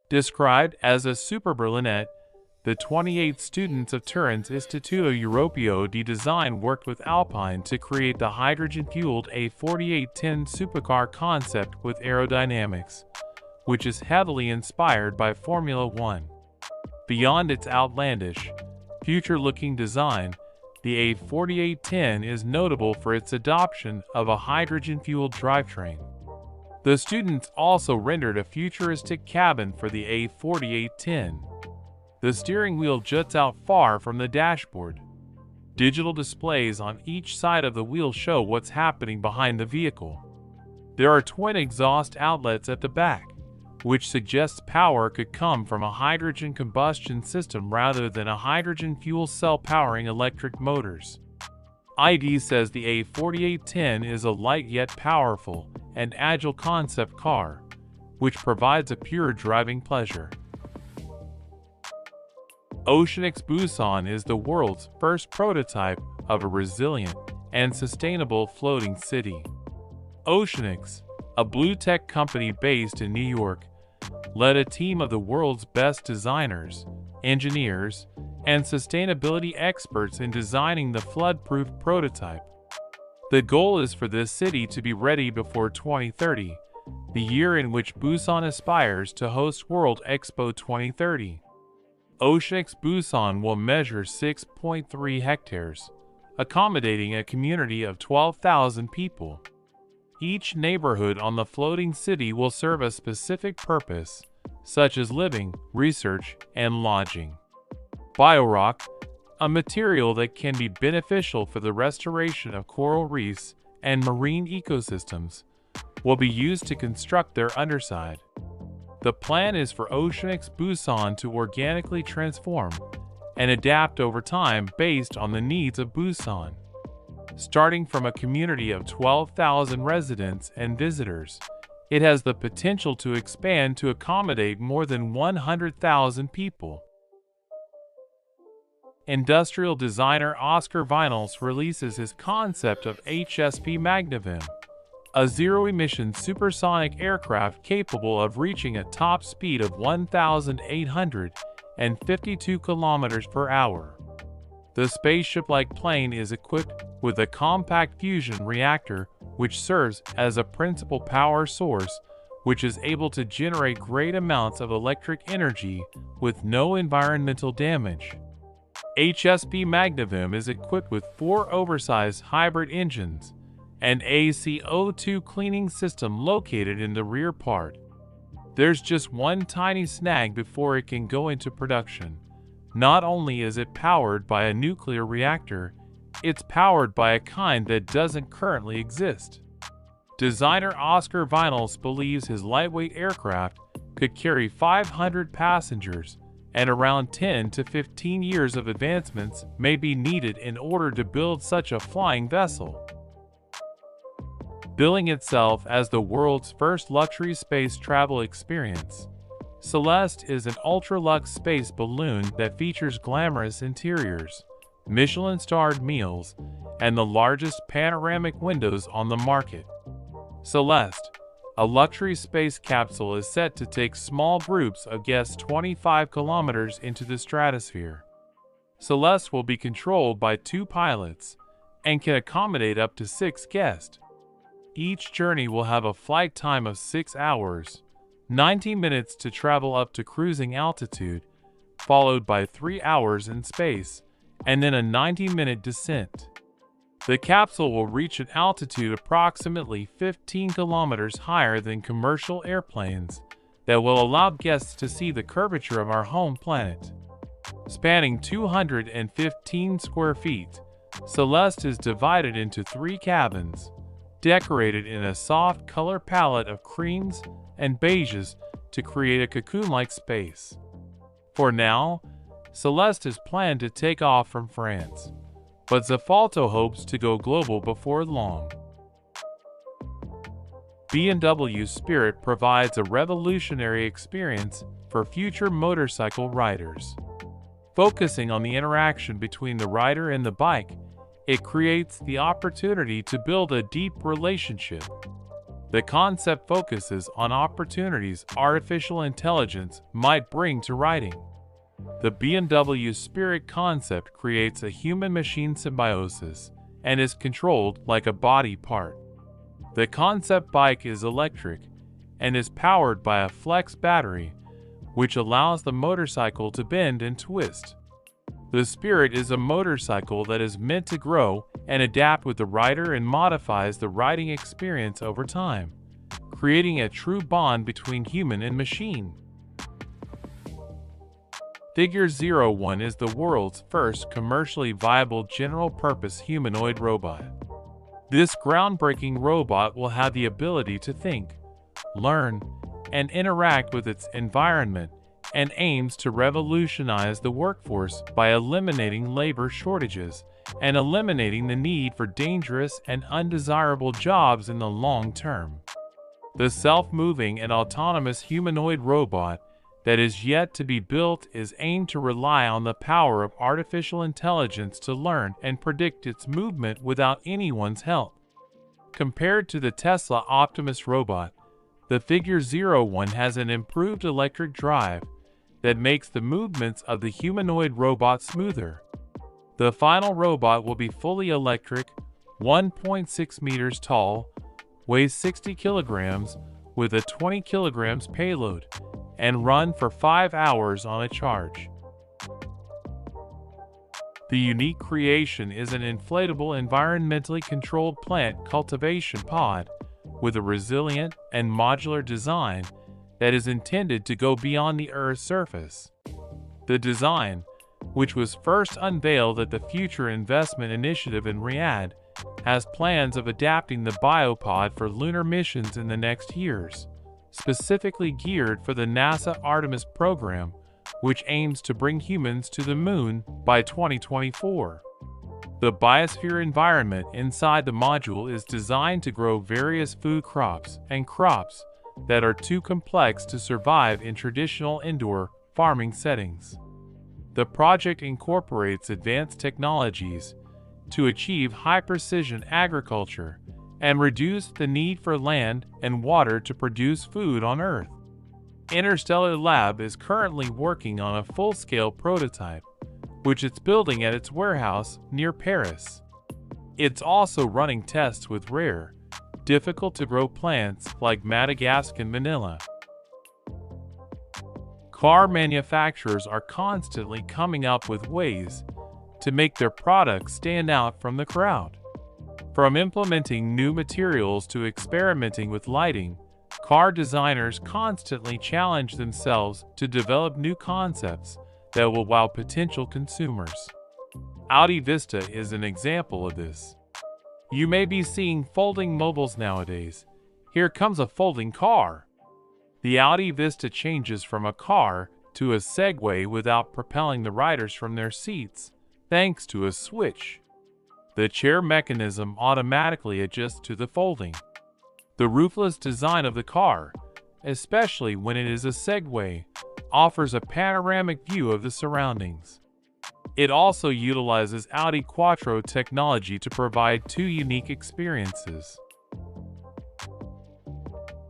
Described as a super Berlinette, the 28 students of Turin's Istituto Europeo di Design worked with Alpine to create the hydrogen-fueled A4810 supercar concept with aerodynamics, which is heavily inspired by Formula One. Beyond its outlandish, future-looking design, the A4810 is notable for its adoption of a hydrogen-fueled drivetrain. The students also rendered a futuristic cabin for the A4810. The steering wheel juts out far from the dashboard. Digital displays on each side of the wheel show what's happening behind the vehicle. There are twin exhaust outlets at the back, which suggests power could come from a hydrogen combustion system rather than a hydrogen fuel cell powering electric motors. ID says the A4810 is a light yet powerful and agile concept car, which provides a pure driving pleasure. Oceanix Busan is the world's first prototype of a resilient and sustainable floating city. Oceanix, a blue tech company based in New York, led a team of the world's best designers, engineers, and sustainability experts in designing the flood-proof prototype. The goal is for this city to be ready before 2030, the year in which Busan aspires to host World Expo 2030. Oceanix Busan will measure 6.3 hectares, accommodating a community of 12,000 people. Each neighborhood on the floating city will serve a specific purpose, such as living, research, and lodging. Biorock, a material that can be beneficial for the restoration of coral reefs and marine ecosystems, will be used to construct their underside. The plan is for Oceanix Busan to organically transform and adapt over time based on the needs of Busan. Starting from a community of 12,000 residents and visitors, it has the potential to expand to accommodate more than 100,000 people. Industrial designer Oscar Vinyls releases his concept of HSP Magnavim, a zero-emission supersonic aircraft capable of reaching a top speed of 1,852 kilometers per hour. The spaceship-like plane is equipped with a compact fusion reactor which serves as a principal power source, which is able to generate great amounts of electric energy with no environmental damage. HSP Magnavim is equipped with 4 oversized hybrid engines and a CO2 cleaning system located in the rear part. There's just one tiny snag before it can go into production. Not only is it powered by a nuclear reactor, it's powered by a kind that doesn't currently exist. Designer Oscar Vinyls believes his lightweight aircraft could carry 500 passengers, and around 10 to 15 years of advancements may be needed in order to build such a flying vessel. Billing itself as the world's first luxury space travel experience, Celeste is an ultra-luxe space balloon that features glamorous interiors, Michelin-starred meals, and the largest panoramic windows on the market. Celeste, a luxury space capsule, is set to take small groups of guests 25 kilometers into the stratosphere. Celeste will be controlled by 2 pilots and can accommodate up to 6 guests. Each journey will have a flight time of 6 hours, 90 minutes to travel up to cruising altitude, followed by 3 hours in space, and then a 90-minute descent. The capsule will reach an altitude approximately 15 kilometers higher than commercial airplanes that will allow guests to see the curvature of our home planet. Spanning 215 square feet, Celeste is divided into 3 cabins, decorated in a soft color palette of creams and beiges to create a cocoon-like space. For now, Celeste is planned to take off from France, but Zafalto hopes to go global before long. BMW Spirit provides a revolutionary experience for future motorcycle riders. Focusing on the interaction between the rider and the bike, it creates the opportunity to build a deep relationship. The concept focuses on opportunities artificial intelligence might bring to writing. The BMW Spirit concept creates a human-machine symbiosis and is controlled like a body part. The concept bike is electric and is powered by a flex battery, which allows the motorcycle to bend and twist. The Spirit is a motorcycle that is meant to grow and adapt with the rider and modifies the riding experience over time, creating a true bond between human and machine. Figure 01 is the world's first commercially viable general-purpose humanoid robot. This groundbreaking robot will have the ability to think, learn, and interact with its environment, and aims to revolutionize the workforce by eliminating labor shortages and eliminating the need for dangerous and undesirable jobs in the long term. The self-moving and autonomous humanoid robot that is yet to be built is aimed to rely on the power of artificial intelligence to learn and predict its movement without anyone's help. Compared to the Tesla Optimus robot, the Figure 01 has an improved electric drive that makes the movements of the humanoid robot smoother. The final robot will be fully electric, 1.6 meters tall, weighs 60 kilograms with a 20 kilograms payload, and run for 5 hours on a charge. The unique creation is an inflatable environmentally controlled plant cultivation pod with a resilient and modular design that is intended to go beyond the Earth's surface. The design, which was first unveiled at the Future Investment Initiative in Riyadh, has plans of adapting the biopod for lunar missions in the next years, specifically geared for the NASA Artemis program, which aims to bring humans to the moon by 2024. The biosphere environment inside the module is designed to grow various food crops and crops that are too complex to survive in traditional indoor farming settings. The project incorporates advanced technologies to achieve high-precision agriculture and reduce the need for land and water to produce food on Earth. Interstellar Lab is currently working on a full-scale prototype, which it's building at its warehouse near Paris. It's also running tests with rare, difficult-to-grow plants like Madagascan vanilla. Car manufacturers are constantly coming up with ways to make their products stand out from the crowd. From implementing new materials to experimenting with lighting, car designers constantly challenge themselves to develop new concepts that will wow potential consumers. Audi Vista is an example of this. You may be seeing folding mobiles nowadays. Here comes a folding car. The Audi Vista changes from a car to a Segway without propelling the riders from their seats, thanks to a switch. The chair mechanism automatically adjusts to the folding. The roofless design of the car, especially when it is a Segway, offers a panoramic view of the surroundings. It also utilizes Audi Quattro technology to provide two unique experiences.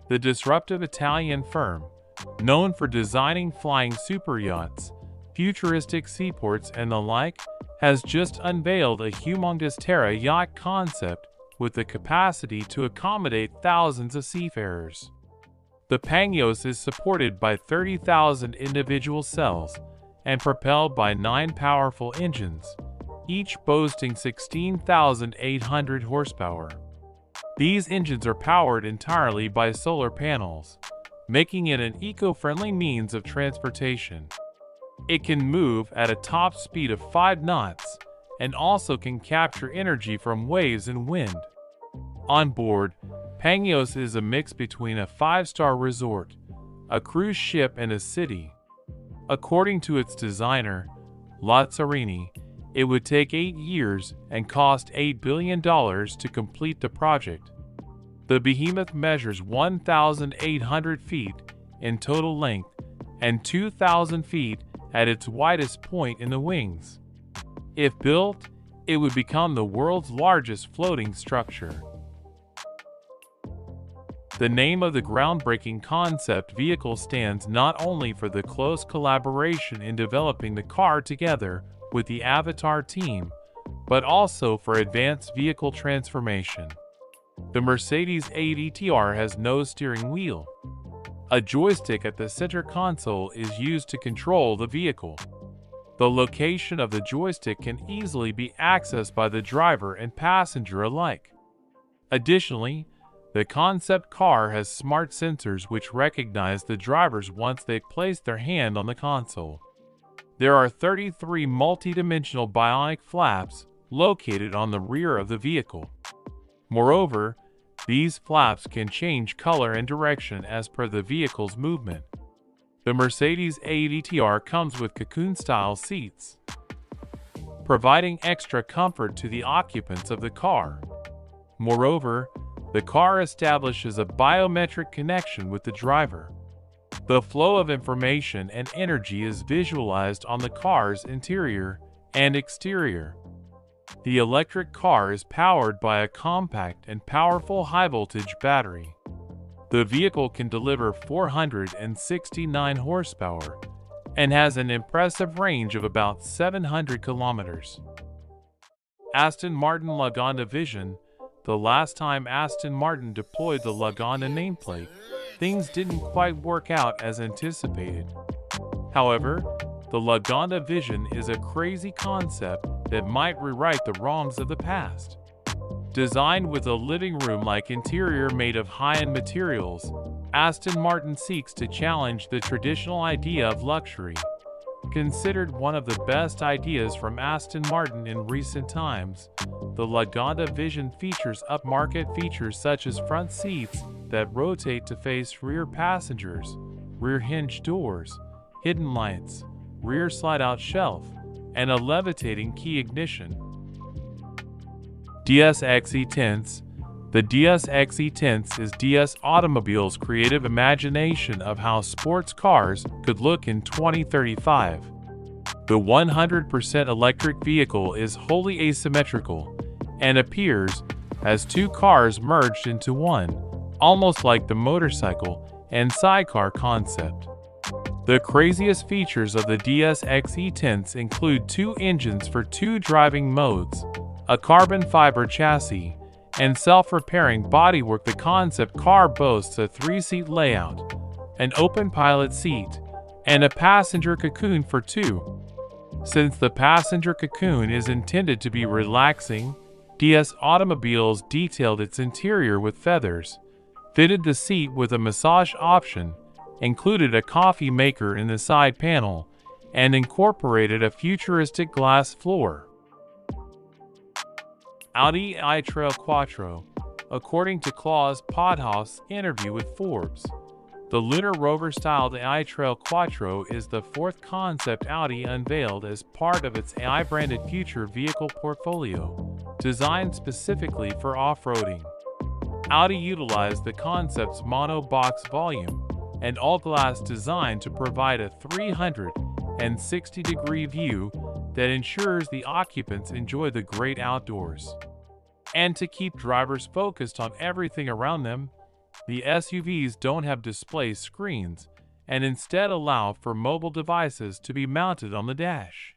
The disruptive Italian firm, known for designing flying superyachts, futuristic seaports, and the like, has just unveiled a humongous Terra yacht concept with the capacity to accommodate thousands of seafarers. The Pangos is supported by 30,000 individual cells and propelled by 9 powerful engines, each boasting 16,800 horsepower. These engines are powered entirely by solar panels, making it an eco-friendly means of transportation. It can move at a top speed of 5 knots and also can capture energy from waves and wind. On board, Pangos is a mix between a 5-star resort, a cruise ship, and a city. According to its designer, Lazzarini, it would take 8 years and cost $8 billion to complete the project. The behemoth measures 1,800 feet in total length and 2,000 feet at its widest point in the wings. If built, it would become the world's largest floating structure. The name of the groundbreaking concept vehicle stands not only for the close collaboration in developing the car together with the Avatar team, but also for advanced vehicle transformation. The Mercedes ADTR has no steering wheel. A joystick at the center console is used to control the vehicle. The location of the joystick can easily be accessed by the driver and passenger alike. Additionally, the concept car has smart sensors which recognize the drivers once they place their hand on the console. There are 33 multi-dimensional bionic flaps located on the rear of the vehicle. Moreover, these flaps can change color and direction as per the vehicle's movement. The Mercedes ADTR comes with cocoon-style seats, providing extra comfort to the occupants of the car. Moreover, the car establishes a biometric connection with the driver. The flow of information and energy is visualized on the car's interior and exterior. The electric car is powered by a compact and powerful high-voltage battery. The vehicle can deliver 469 horsepower and has an impressive range of about 700 kilometers. Aston Martin Lagonda Vision. The last time Aston Martin deployed the Lagonda nameplate, things didn't quite work out as anticipated. However, the Lagonda Vision is a crazy concept that might rewrite the wrongs of the past. Designed with a living room-like interior made of high-end materials, Aston Martin seeks to challenge the traditional idea of luxury. Considered one of the best ideas from Aston Martin in recent times, the Lagonda Vision features upmarket features such as front seats that rotate to face rear passengers, rear hinge doors, hidden lights, rear slide-out shelf, and a levitating key ignition. DSXE Tints. The DSXE Tints is DS Automobile's creative imagination of how sports cars could look in 2035. The 100% electric vehicle is wholly asymmetrical and appears as two cars merged into one, almost like the motorcycle and sidecar concept. The craziest features of the DSXE Tints include two engines for two driving modes, a carbon fiber chassis, and self-repairing bodywork. The concept car boasts a 3-seat layout, an open pilot seat, and a passenger cocoon for two. Since the passenger cocoon is intended to be relaxing, DS Automobiles detailed its interior with feathers, fitted the seat with a massage option, included a coffee maker in the side panel, and incorporated a futuristic glass floor. Audi i-Trail Quattro. According to Klaus Podhaus's interview with Forbes, the Lunar Rover-styled i-Trail Quattro is the fourth concept Audi unveiled as part of its AI-branded future vehicle portfolio, designed specifically for off-roading. Audi utilized the concept's mono-box volume and all-glass design to provide a 360-degree view that ensures the occupants enjoy the great outdoors. And to keep drivers focused on everything around them, the SUVs don't have display screens and instead allow for mobile devices to be mounted on the dash.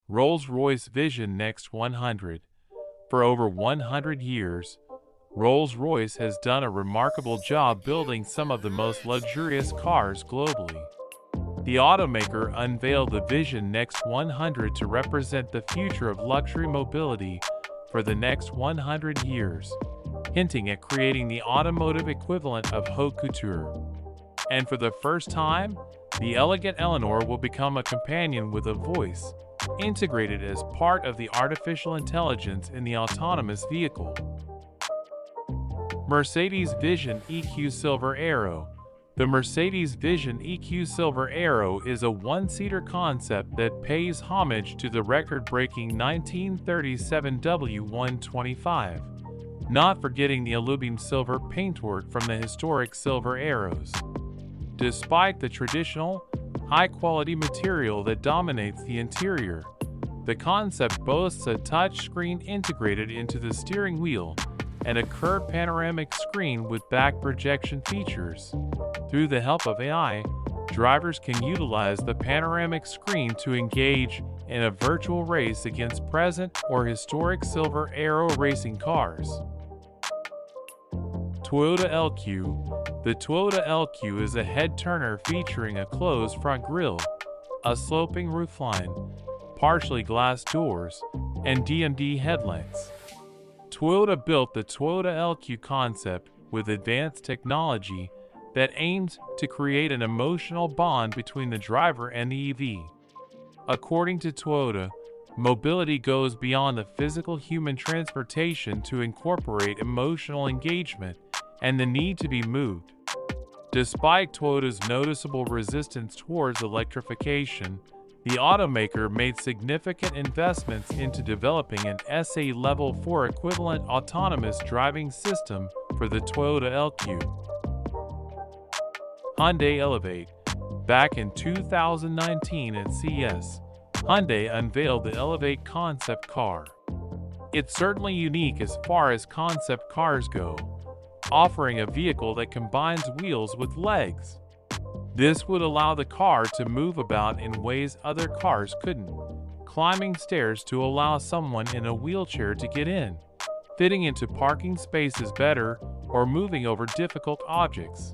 Rolls-Royce Vision Next 100. For over 100 years, Rolls-Royce has done a remarkable job building some of the most luxurious cars globally. The automaker unveiled the Vision Next 100 to represent the future of luxury mobility for the next 100 years, hinting at creating the automotive equivalent of haute couture. And for the first time, the elegant Eleanor will become a companion with a voice, integrated as part of the artificial intelligence in the autonomous vehicle. Mercedes Vision EQ Silver Aero. The Mercedes Vision EQ Silver Aero is a one-seater concept that pays homage to the record-breaking 1937 W125, not forgetting the aluminum silver paintwork from the historic Silver Aeros. Despite the traditional, high-quality material that dominates the interior, the concept boasts a touchscreen integrated into the steering wheel and a curved panoramic screen with back projection features. Through the help of AI, drivers can utilize the panoramic screen to engage in a virtual race against present or historic silver arrow racing cars. Toyota LQ. The Toyota LQ is a head-turner featuring a closed front grille, a sloping roofline, partially glass doors, and DMD headlights. Toyota built the Toyota LQ concept with advanced technology that aims to create an emotional bond between the driver and the EV. According to Toyota, mobility goes beyond the physical human transportation to incorporate emotional engagement and the need to be moved. Despite Toyota's noticeable resistance towards electrification, the automaker made significant investments into developing an SA Level 4 equivalent autonomous driving system for the Toyota LQ. Hyundai Elevate. Back in 2019 at CES, Hyundai unveiled the Elevate concept car. It's certainly unique as far as concept cars go, offering a vehicle that combines wheels with legs. This would allow the car to move about in ways other cars couldn't, climbing stairs to allow someone in a wheelchair to get in, fitting into parking spaces better, or moving over difficult objects.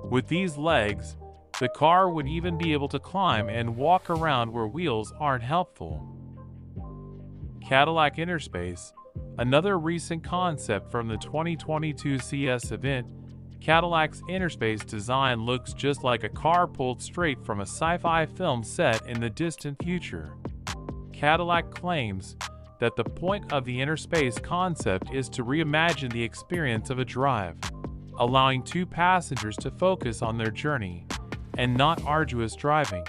With these legs, the car would even be able to climb and walk around where wheels aren't helpful. Cadillac Interspace. Another recent concept from the 2022 CES event, Cadillac's Interspace design looks just like a car pulled straight from a sci-fi film set in the distant future. Cadillac claims that the point of the Interspace concept is to reimagine the experience of a drive, allowing two passengers to focus on their journey and not arduous driving.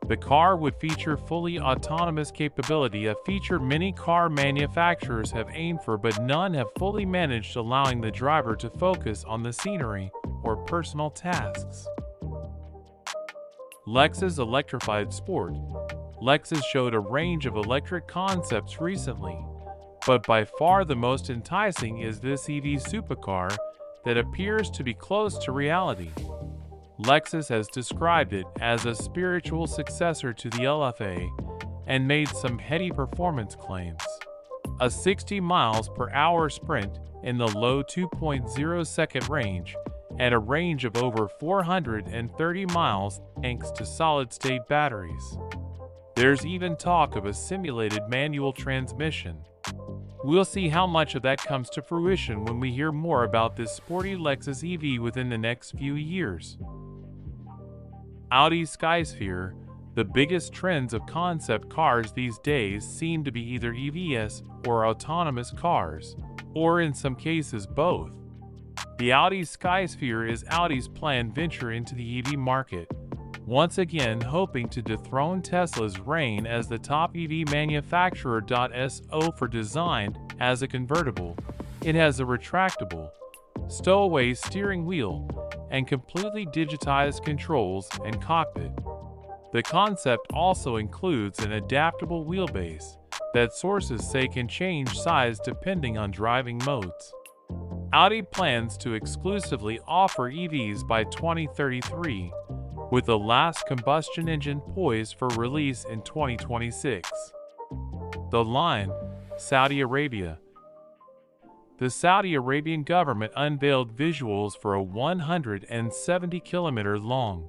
The car would feature fully autonomous capability, a feature many car manufacturers have aimed for but none have fully managed, allowing the driver to focus on the scenery or personal tasks. Lexus Electrified Sport. Lexus showed a range of electric concepts recently, but by far the most enticing is this EV supercar that appears to be close to reality. Lexus has described it as a spiritual successor to the LFA and made some heady performance claims. A 60 miles per hour sprint in the low 2.0-second range and a range of over 430 miles thanks to solid-state batteries. There's even talk of a simulated manual transmission. We'll see how much of that comes to fruition when we hear more about this sporty Lexus EV within the next few years. Audi Skysphere. The biggest trends of concept cars these days seem to be either EVs or autonomous cars, or in some cases both. The Audi Skysphere is Audi's planned venture into the EV market, once again hoping to dethrone Tesla's reign as the top EV manufacturer. So for designed as a convertible, it has a retractable, stowaway steering wheel, and completely digitized controls and cockpit. The concept also includes an adaptable wheelbase that sources say can change size depending on driving modes. Audi plans to exclusively offer EVs by 2033, with the last combustion engine poised for release in 2026. The Line, Saudi Arabia. The Saudi Arabian government unveiled visuals for a 170-kilometer-long,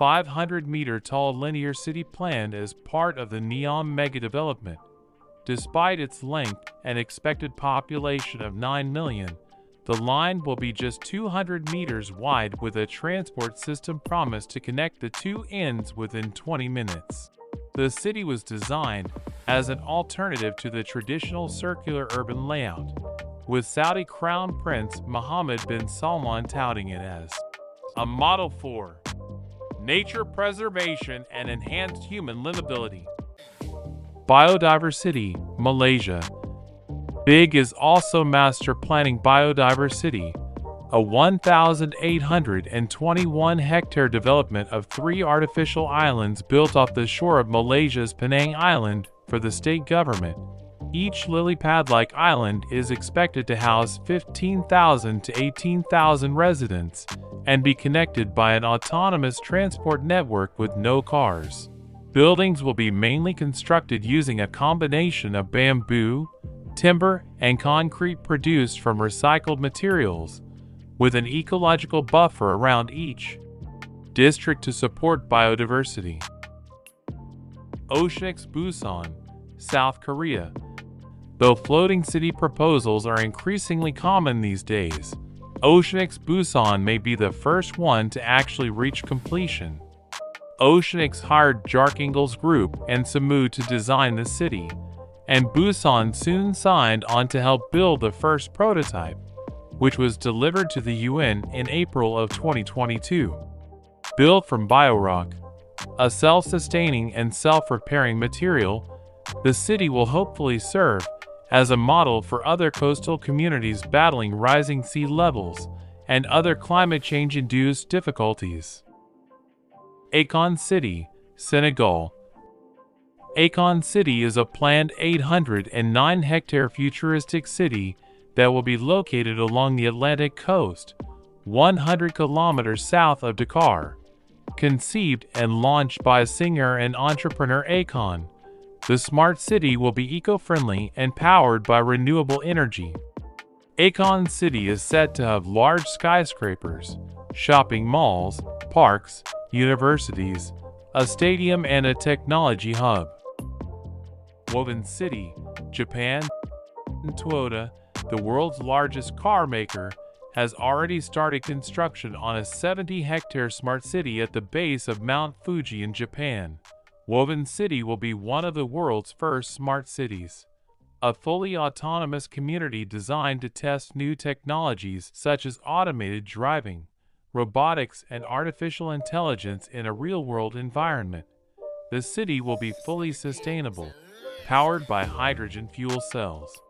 500-meter-tall linear city planned as part of the Neom mega-development. Despite its length and expected population of 9 million, the line will be just 200 meters wide with a transport system promised to connect the two ends within 20 minutes. The city was designed as an alternative to the traditional circular urban layout, with Saudi Crown Prince Mohammed bin Salman touting it as a model for nature preservation and enhanced human livability. Biodiversity, Malaysia. BIG is also master planning Biodiversity, a 1,821-hectare development of 3 artificial islands built off the shore of Malaysia's Penang Island for the state government, Each lily pad-like island is expected to house 15,000 to 18,000 residents and be connected by an autonomous transport network with no cars. Buildings will be mainly constructed using a combination of bamboo, timber, and concrete produced from recycled materials, with an ecological buffer around each district to support biodiversity. Oceanix Busan, South Korea. Though floating city proposals are increasingly common these days, Oceanix Busan may be the first one to actually reach completion. Oceanix hired Jarkingles Group and Samu to design the city, and Busan soon signed on to help build the first prototype, which was delivered to the UN in April of 2022. Built from biorock, a self-sustaining and self-repairing material, the city will hopefully serve as a model for other coastal communities battling rising sea levels and other climate change-induced difficulties. Akon City, Senegal. Akon City is a planned 809-hectare futuristic city that will be located along the Atlantic coast, 100 kilometers south of Dakar. Conceived and launched by singer and entrepreneur Akon, the smart city will be eco-friendly and powered by renewable energy. Akon City is set to have large skyscrapers, shopping malls, parks, universities, a stadium, and a technology hub. Woven City, Japan. Toyota, the world's largest car maker, has already started construction on a 70-hectare smart city at the base of Mount Fuji in Japan. Woven City will be one of the world's first smart cities, a fully autonomous community designed to test new technologies such as automated driving, robotics, and artificial intelligence in a real-world environment. The city will be fully sustainable, powered by hydrogen fuel cells.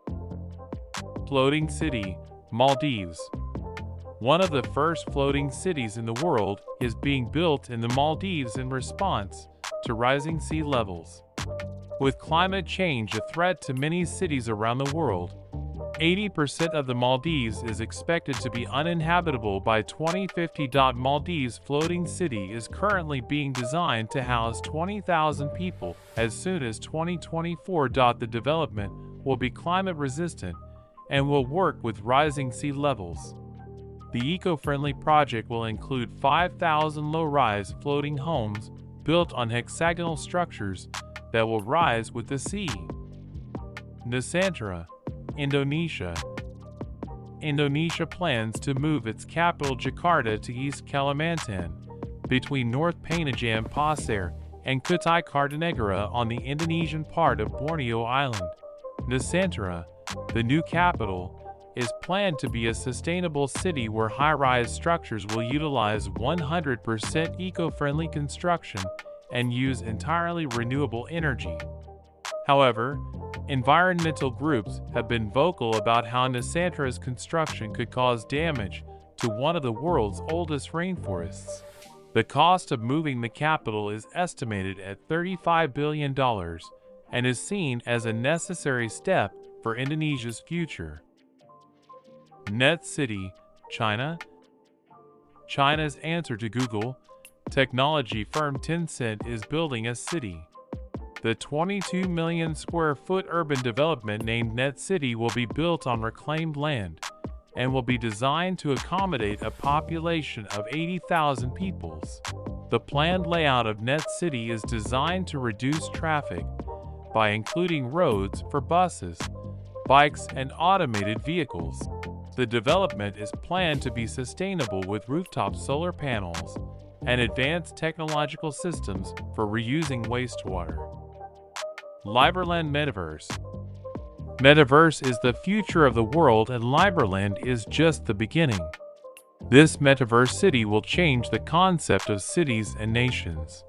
Floating City, Maldives. One of the first floating cities in the world is being built in the Maldives in response to rising sea levels. With climate change a threat to many cities around the world, 80% of the Maldives is expected to be uninhabitable by 2050. Maldives Floating City is currently being designed to house 20,000 people as soon as 2024. The development will be climate resistant and will work with rising sea levels. The eco-friendly project will include 5,000 low-rise floating homes built on hexagonal structures that will rise with the sea. Nusantara, Indonesia. Indonesia plans to move its capital Jakarta to East Kalimantan, between North Penajam Pasir and Kutai Kartanegara on the Indonesian part of Borneo Island. Nusantara, the new capital, is planned to be a sustainable city where high-rise structures will utilize 100% eco-friendly construction and use entirely renewable energy. However, environmental groups have been vocal about how Nusantara's construction could cause damage to one of the world's oldest rainforests. The cost of moving the capital is estimated at $35 billion and is seen as a necessary step for Indonesia's future. Net City, China. China's answer to Google, technology firm Tencent is building a city. The 22 million square foot urban development named Net City will be built on reclaimed land and will be designed to accommodate a population of 80,000 people. The planned layout of Net City is designed to reduce traffic by including roads for buses, bikes, and automated vehicles. The development is planned to be sustainable with rooftop solar panels and advanced technological systems for reusing wastewater. Liberland Metaverse. Metaverse is the future of the world, and Liberland is just the beginning. This metaverse city will change the concept of cities and nations.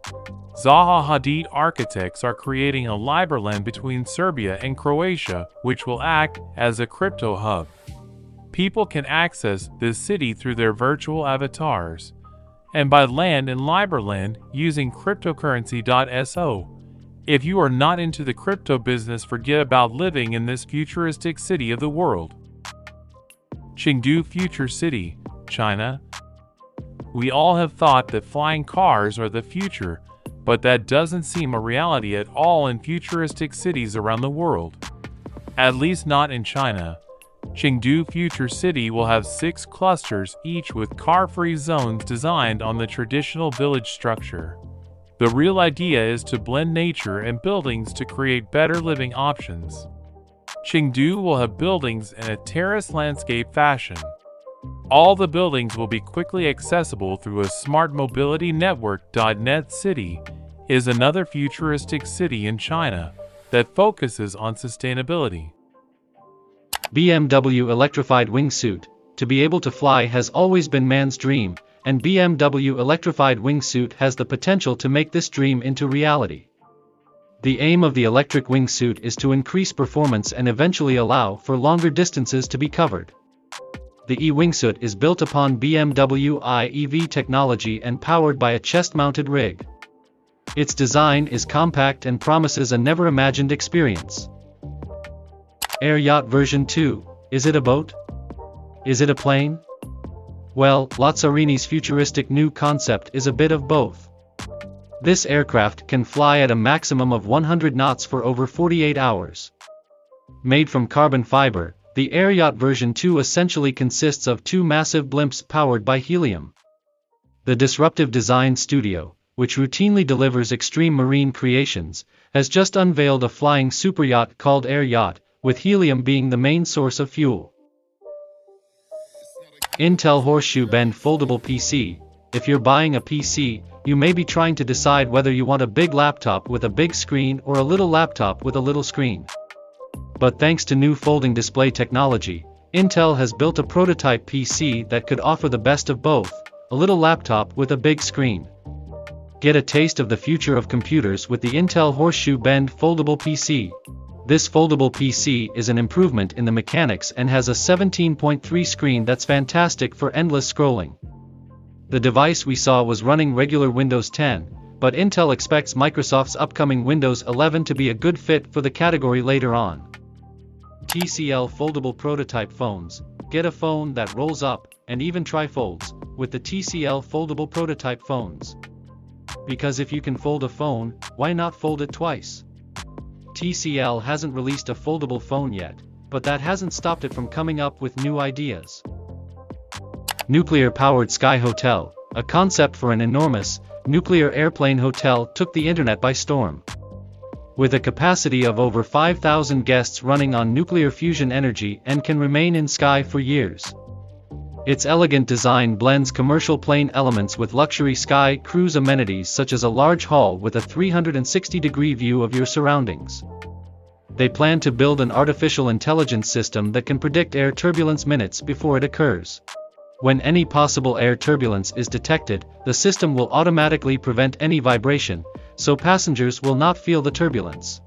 Zaha Hadid architects are creating a Liberland between Serbia and Croatia, which will act as a crypto hub. People can access this city through their virtual avatars and buy land in Liberland using cryptocurrency.so, If you are not into the crypto business, forget about living in this futuristic city of the world. Chengdu Future City, China. We all have thought that flying cars are the future, but that doesn't seem a reality at all in futuristic cities around the world. At least not in China. Chengdu Future City will have 6 clusters, each with car-free zones designed on the traditional village structure. The real idea is to blend nature and buildings to create better living options. Chengdu will have buildings in a terrace landscape fashion. All the buildings will be quickly accessible through a smart mobility network. Net City is another futuristic city in China that focuses on sustainability. BMW electrified wingsuit. To be able to fly has always been man's dream, and BMW electrified wingsuit has the potential to make this dream into reality. The aim of the electric wingsuit is to increase performance and eventually allow for longer distances to be covered. The e-wingsuit is built upon BMW iEV technology and powered by a chest-mounted rig. Its design is compact and promises a never-imagined experience. Air Yacht version 2. Is it a boat? Is it a plane? Well, Lazarini's futuristic new concept is a bit of both. This aircraft can fly at a maximum of 100 knots for over 48 hours. Made from carbon fiber, the Air Yacht version 2 essentially consists of 2 massive blimps powered by helium. The disruptive design studio, which routinely delivers extreme marine creations, has just unveiled a flying superyacht called Air Yacht, with helium being the main source of fuel. Intel Horseshoe Bend Foldable PC. If you're buying a PC, you may be trying to decide whether you want a big laptop with a big screen or a little laptop with a little screen. But thanks to new folding display technology, Intel has built a prototype PC that could offer the best of both, a little laptop with a big screen. Get a taste of the future of computers with the Intel Horseshoe Bend Foldable PC. This foldable PC is an improvement in the mechanics and has a 17.3 screen that's fantastic for endless scrolling. The device we saw was running regular Windows 10, but Intel expects Microsoft's upcoming Windows 11 to be a good fit for the category later on. TCL Foldable Prototype Phones. Get a phone that rolls up, and even trifolds, with the TCL Foldable Prototype Phones. Because if you can fold a phone, why not fold it twice? TCL hasn't released a foldable phone yet, but that hasn't stopped it from coming up with new ideas. Nuclear-powered Sky Hotel, a concept for an enormous, nuclear airplane hotel, took the internet by storm. With a capacity of over 5,000 guests running on nuclear fusion energy and can remain in sky for years. Its elegant design blends commercial plane elements with luxury sky cruise amenities such as a large hall with a 360-degree view of your surroundings. They plan to build an artificial intelligence system that can predict air turbulence minutes before it occurs. When any possible air turbulence is detected, the system will automatically prevent any vibration, so passengers will not feel the turbulence.